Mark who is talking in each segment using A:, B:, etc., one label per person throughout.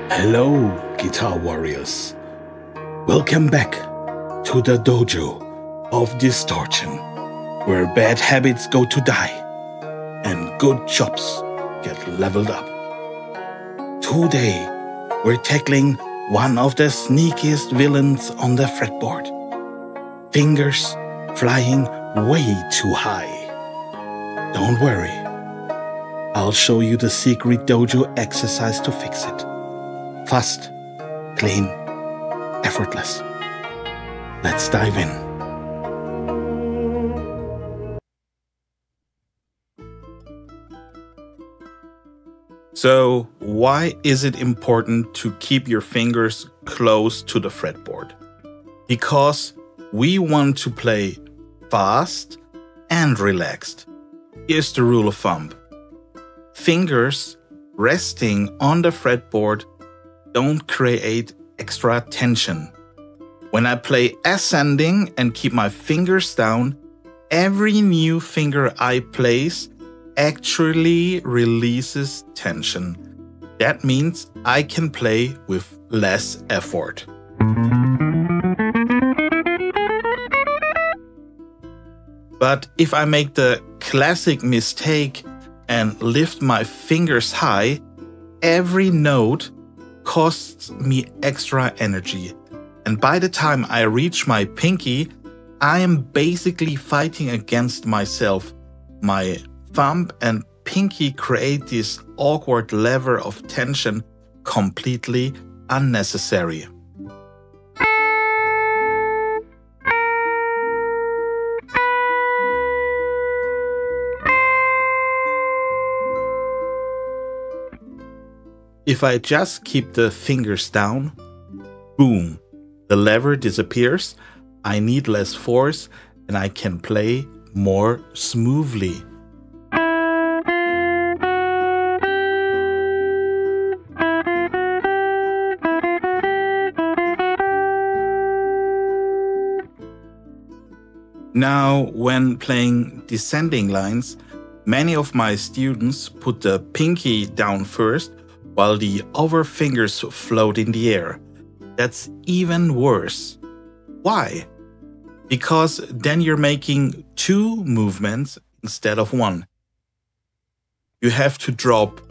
A: Hello, guitar warriors. Welcome back to the Dojo of Distortion, where bad habits go to die and good chops get leveled up. Today, we're tackling one of the sneakiest villains on the fretboard. Fingers flying way too high. Don't worry. I'll show you the secret dojo exercise to fix it. Fast, clean, effortless. Let's dive in. So, why is it important to keep your fingers close to the fretboard? Because we want to play fast and relaxed. Here's the rule of thumb. Fingers resting on the fretboard don't create extra tension. When I play ascending and keep my fingers down, every new finger I place actually releases tension. That means I can play with less effort. But if I make the classic mistake and lift my fingers high, every note costs me extra energy. And by the time I reach my pinky, I am basically fighting against myself. My thumb and pinky create this awkward lever of tension, completely unnecessary. If I just keep the fingers down, boom, the lever disappears, I need less force and I can play more smoothly. Now, when playing descending lines, many of my students put the pinky down first while the other fingers float in the air. That's even worse. Why? Because then you're making two movements instead of one. You have to drop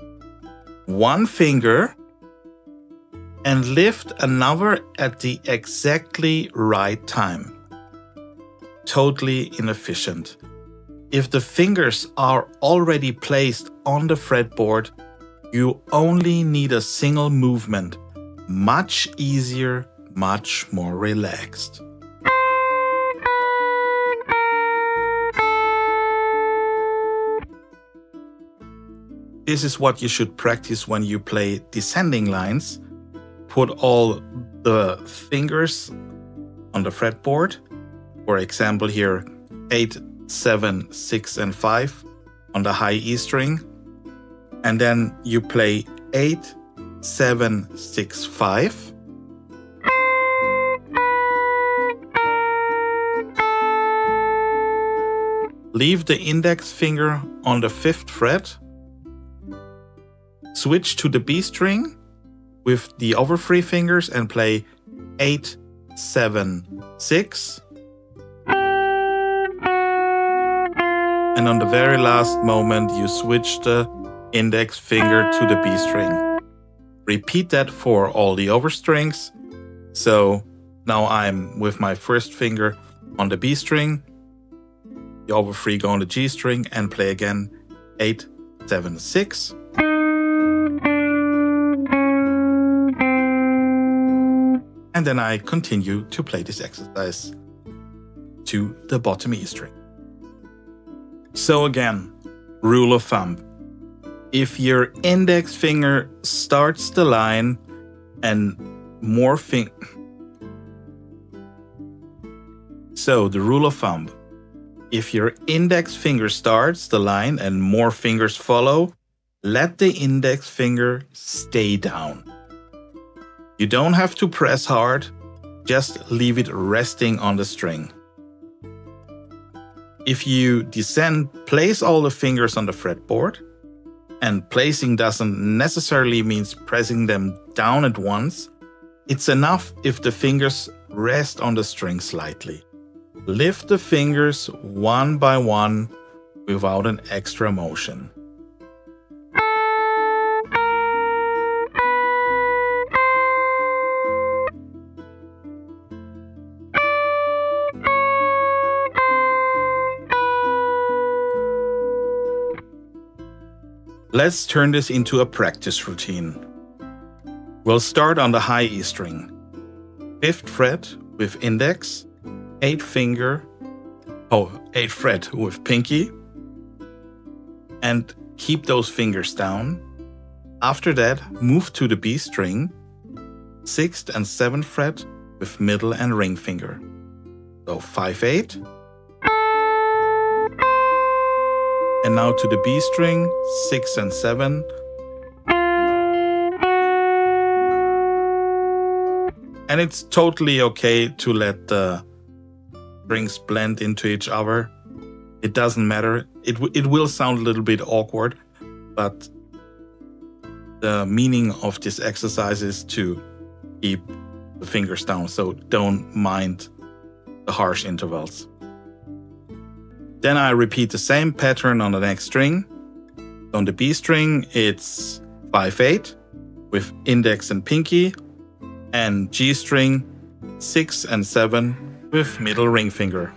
A: one finger and lift another at the exactly right time. Totally inefficient. If the fingers are already placed on the fretboard, you only need a single movement. Much easier, much more relaxed. This is what you should practice when you play descending lines. Put all the fingers on the fretboard. For example here, 8, 7, 6 and 5 on the high E string. And then you play 8, 7, 6, 5. Leave the index finger on the 5th fret. Switch to the B string with the other 3 fingers and play 8, 7, 6. And on the very last moment, you switch the index finger to the B string. Repeat that for all the other strings. So now I'm with my first finger on the B string, the other 3 go on the G string and play again 8, 7, 6. And then I continue to play this exercise to the bottom E string. So again, rule of thumb. If your index finger starts the line and more So the rule of thumb. If your index finger starts the line and more fingers follow, let the index finger stay down. You don't have to press hard, just leave it resting on the string. If you descend, place all the fingers on the fretboard. And placing doesn't necessarily mean pressing them down at once. It's enough if the fingers rest on the string slightly. Lift the fingers one by one without an extra motion. Let's turn this into a practice routine. We'll start on the high E string. 5th fret with index, 8th fret with pinky, and keep those fingers down. After that, move to the B string, 6th and 7th fret with middle and ring finger. So 5, 8. And now to the B string, 6 and 7. And it's totally okay to let the strings blend into each other. It doesn't matter. It will sound a little bit awkward, but the meaning of this exercise is to keep the fingers down, so don't mind the harsh intervals. Then I repeat the same pattern on the next string. On the B string, it's 5, 8 with index and pinky, and G string 6 and 7 with middle ring finger.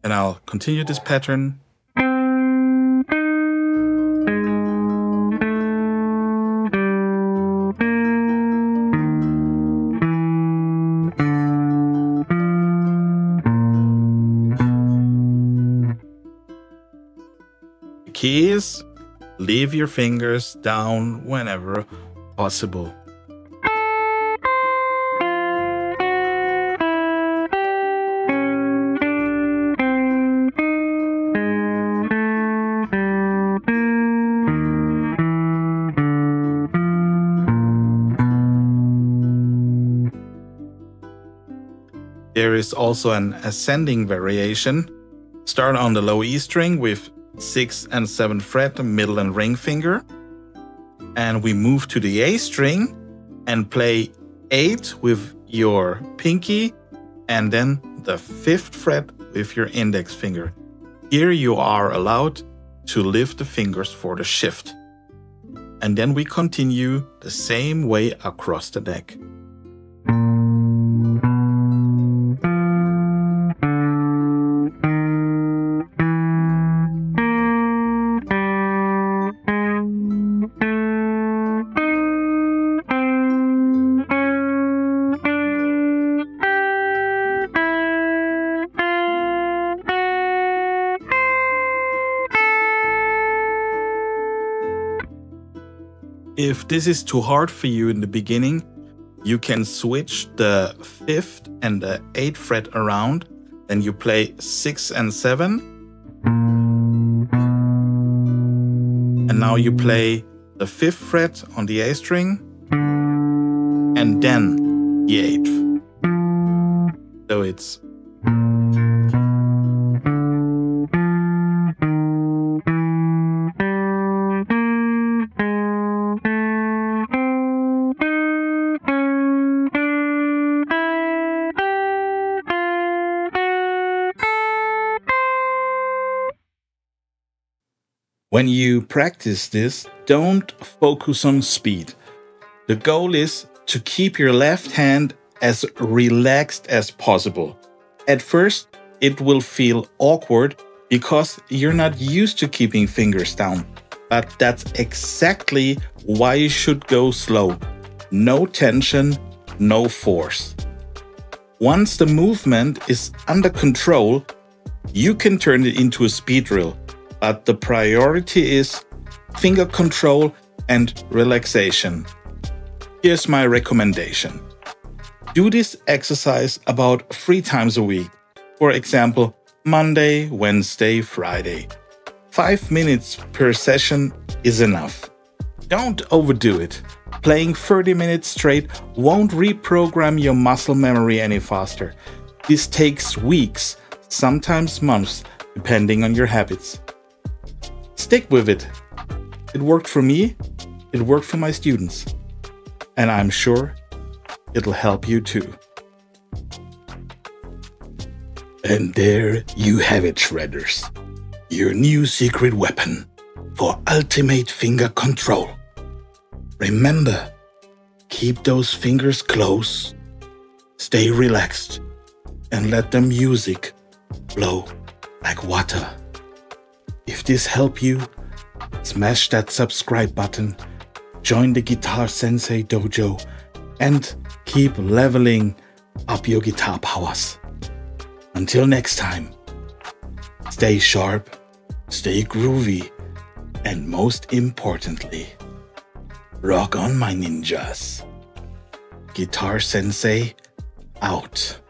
A: And I'll continue this pattern. The key is leave your fingers down whenever possible. There is also an ascending variation. Start on the low E string with 6th and 7th fret, middle and ring finger. And we move to the A string and play 8 with your pinky and then the 5th fret with your index finger. Here you are allowed to lift the fingers for the shift. And then we continue the same way across the neck. If this is too hard for you in the beginning, you can switch the 5th and the 8th fret around. Then you play 6 and 7. And now you play the 5th fret on the A string and then the 8th. So it's when you practice this, don't focus on speed. The goal is to keep your left hand as relaxed as possible. At first, it will feel awkward because you're not used to keeping fingers down. But that's exactly why you should go slow. No tension, no force. Once the movement is under control, you can turn it into a speed drill. But the priority is finger control and relaxation. Here's my recommendation. Do this exercise about 3 times a week. For example, Monday, Wednesday, Friday. 5 minutes per session is enough. Don't overdo it. Playing 30 minutes straight won't reprogram your muscle memory any faster. This takes weeks, sometimes months, depending on your habits. Stick with it. It worked for me, it worked for my students, and I'm sure it'll help you too. And there you have it, shredders. Your new secret weapon for ultimate finger control. Remember, keep those fingers close, stay relaxed, and let the music flow like water. If this helped you, smash that subscribe button, join the Guitar Sensei Dojo, and keep leveling up your guitar powers. Until next time, stay sharp, stay groovy, and most importantly, rock on, my ninjas. Guitar Sensei out.